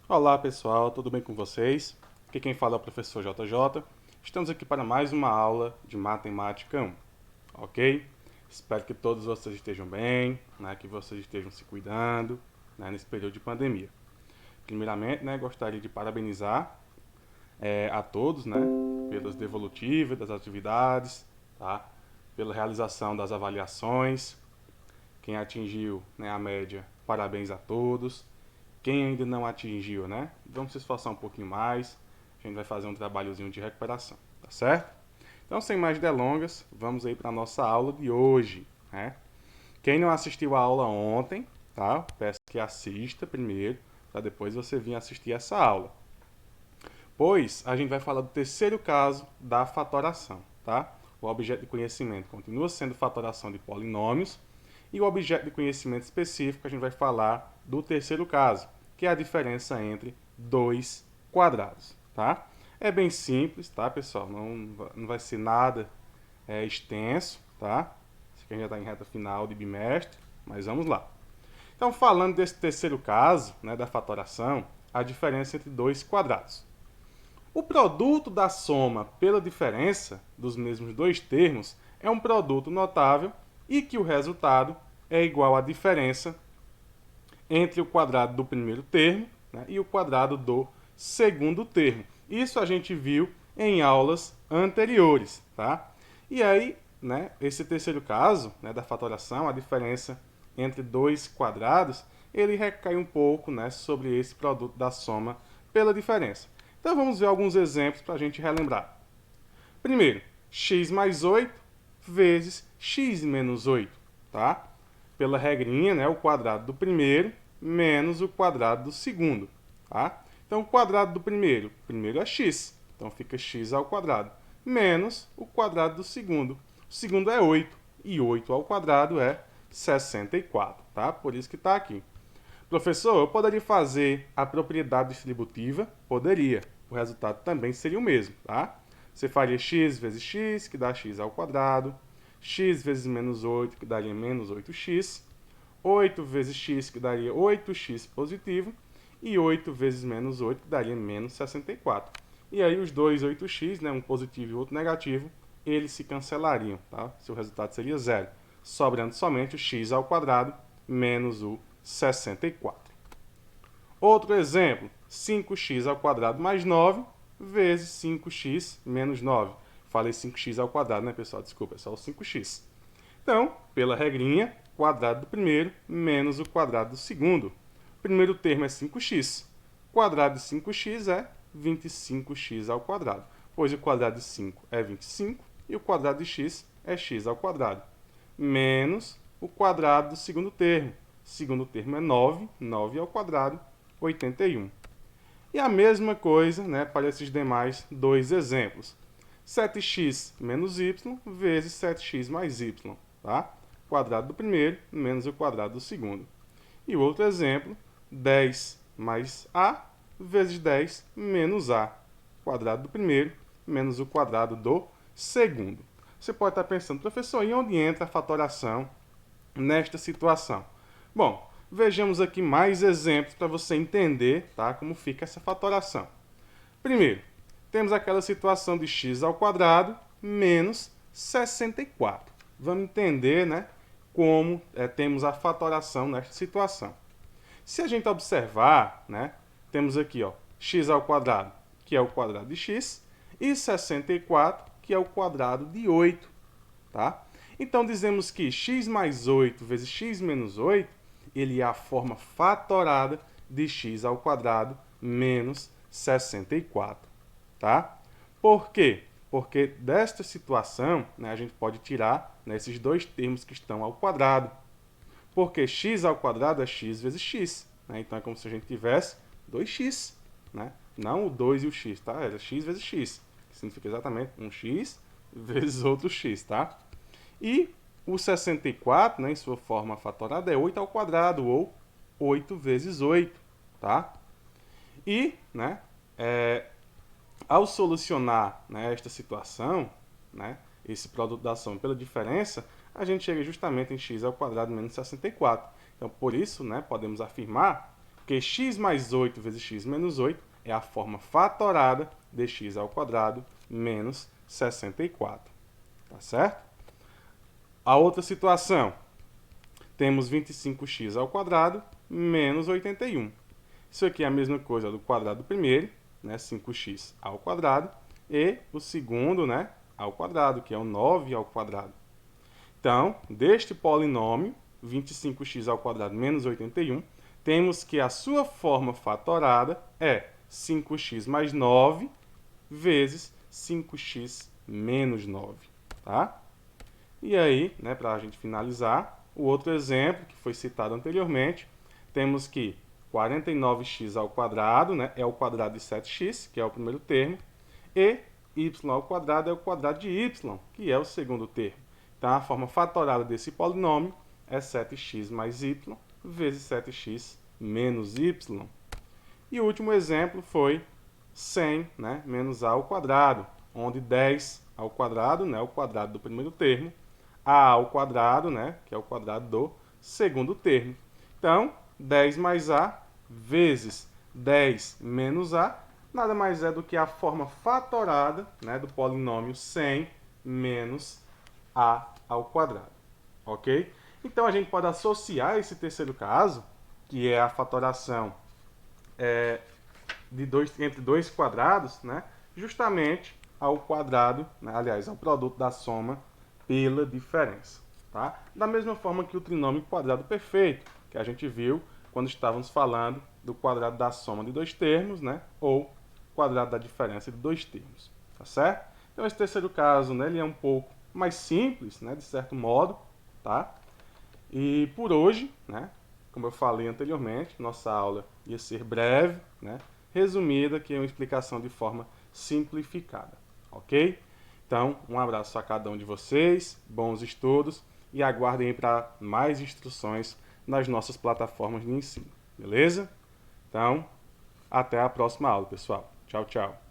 Olá pessoal, tudo bem com vocês? Aqui quem fala é o professor JJ. Estamos aqui para mais uma aula de Matemática 1, ok? Espero que todos vocês estejam bem, né, que vocês estejam se cuidando, né, nesse período de pandemia. Primeiramente, né, gostaria de parabenizar a todos, né, pelas devolutivas das atividades, tá? Pela realização das avaliações. Quem atingiu, né, a média, parabéns a todos. Quem ainda não atingiu, né? Vamos se esforçar um pouquinho mais. A gente vai fazer um trabalhozinho de recuperação, tá certo? Então, sem mais delongas, vamos aí para a nossa aula de hoje, né? Quem não assistiu a aula ontem, tá? Peço que assista primeiro, para depois você vir assistir essa aula. Pois a gente vai falar do terceiro caso da fatoração, tá? O objeto de conhecimento continua sendo fatoração de polinômios e o objeto de conhecimento específico a gente vai falar do terceiro caso, que é a diferença entre dois quadrados, tá? É bem simples, tá, pessoal? Não vai ser nada extenso, tá? Isso aqui a gente já está em reta final de bimestre, mas vamos lá. Então, falando desse terceiro caso, né, da fatoração, a diferença entre dois quadrados. O produto da soma pela diferença dos mesmos dois termos é um produto notável e que o resultado é igual à diferença entre o quadrado do primeiro termo, né, e o quadrado do segundo termo. Isso a gente viu em aulas anteriores, tá? E aí, né, esse terceiro caso, né, da fatoração, a diferença entre dois quadrados, ele recai um pouco, né, sobre esse produto da soma pela diferença. Então vamos ver alguns exemplos para a gente relembrar. Primeiro, x mais 8 vezes x menos 8, tá? Pela regrinha, né, o quadrado do primeiro menos o quadrado do segundo, tá? Então, o quadrado do primeiro é x, então fica x ao quadrado, menos o quadrado do segundo. O segundo é 8, e 8 ao quadrado é 64, tá? Por isso que está aqui. Professor, eu poderia fazer a propriedade distributiva? Poderia. O resultado também seria o mesmo, tá? Você faria x vezes x, que dá x ao quadrado, x vezes menos 8, que daria menos 8x, 8 vezes x, que daria 8x positivo, e 8 vezes menos 8, que daria menos 64. E aí os dois 8x, né, um positivo e outro negativo, eles se cancelariam, tá? Seu resultado seria zero, sobrando somente o x ao quadrado menos o 64. Outro exemplo, 5x ao quadrado mais 9 vezes 5x menos 9. Falei 5x ao quadrado, né, pessoal? Desculpa, é só o 5x. Então, pela regrinha, quadrado do primeiro menos o quadrado do segundo. O primeiro termo é 5x. O quadrado de 5x é 25x ao quadrado, pois o quadrado de 5 é 25 e o quadrado de x é x ao quadrado, menos o quadrado do segundo termo. O segundo termo é 9, 9 ao quadrado, 81. E a mesma coisa, né, para esses demais dois exemplos. 7x menos y vezes 7x mais y, tá? Quadrado do primeiro menos o quadrado do segundo. E o outro exemplo, 10 mais a vezes 10 menos a. Quadrado do primeiro menos o quadrado do segundo. Você pode estar pensando, professor, e onde entra a fatoração nesta situação? Bom, vejamos aqui mais exemplos para você entender, tá, como fica essa fatoração. Primeiro, temos aquela situação de x ao quadrado menos 64. Vamos entender, né, como temos a fatoração nesta situação. Se a gente observar, né, temos aqui ó, x ao quadrado, que é o quadrado de x, e 64, que é o quadrado de 8. Tá? Então, dizemos que x mais 8 vezes x menos 8, ele é a forma fatorada de x ao quadrado menos 64. Tá? Por quê? Porque desta situação, né, a gente pode tirar, né, esses dois termos que estão ao quadrado. Porque x ao quadrado é x vezes x. Né? Então, é como se a gente tivesse 2x. Né? Não o 2 e o x, tá? Era x vezes x. Que significa exatamente um x vezes outro x, tá? E o 64, né, em sua forma fatorada, é 8 ao quadrado, ou 8 vezes 8, tá? E, né, ao solucionar, né, esta situação, né, esse produto da soma pela diferença, a gente chega justamente em x ao quadrado menos 64. Então, por isso, né, podemos afirmar Porque x mais 8 vezes x menos 8 é a forma fatorada de x ao quadrado menos 64. Tá certo? A outra situação, temos 25x ao quadrado menos 81. Isso aqui é a mesma coisa do quadrado do primeiro, né, 5x ao quadrado, e o segundo, né, ao quadrado, que é o 9 ao quadrado. Então, deste polinômio, 25x ao quadrado menos 81, temos que a sua forma fatorada é 5x mais 9 vezes 5x menos 9, tá? E aí, né, para a gente finalizar, o outro exemplo que foi citado anteriormente, temos que 49x ao quadrado, né, é o quadrado de 7x, que é o primeiro termo, e y ao quadrado é o quadrado de y, que é o segundo termo. Então, a forma fatorada desse polinômio é 7x mais y vezes 7x menos y. E o último exemplo foi 100, né, menos a ao quadrado, onde 10 ao quadrado, né, o quadrado do primeiro termo, a ao quadrado, né, que é o quadrado do segundo termo. Então, 10 mais a vezes 10 menos a, nada mais é do que a forma fatorada, né, do polinômio 100 menos a ao quadrado. Ok? Então, a gente pode associar esse terceiro caso, que é a fatoração entre dois quadrados, né, justamente ao quadrado, né, aliás, ao produto da soma pela diferença. Tá? Da mesma forma que o trinômio quadrado perfeito, que a gente viu quando estávamos falando do quadrado da soma de dois termos, né, ou quadrado da diferença de dois termos. Tá certo? Então, esse terceiro caso, né, ele é um pouco mais simples, né, de certo modo. Tá? E por hoje, né, como eu falei anteriormente, nossa aula ia ser breve, né, resumida, que é uma explicação de forma simplificada. Ok? Então, um abraço a cada um de vocês, bons estudos e aguardem para mais instruções nas nossas plataformas de ensino. Beleza? Então, até a próxima aula, pessoal. Tchau, tchau.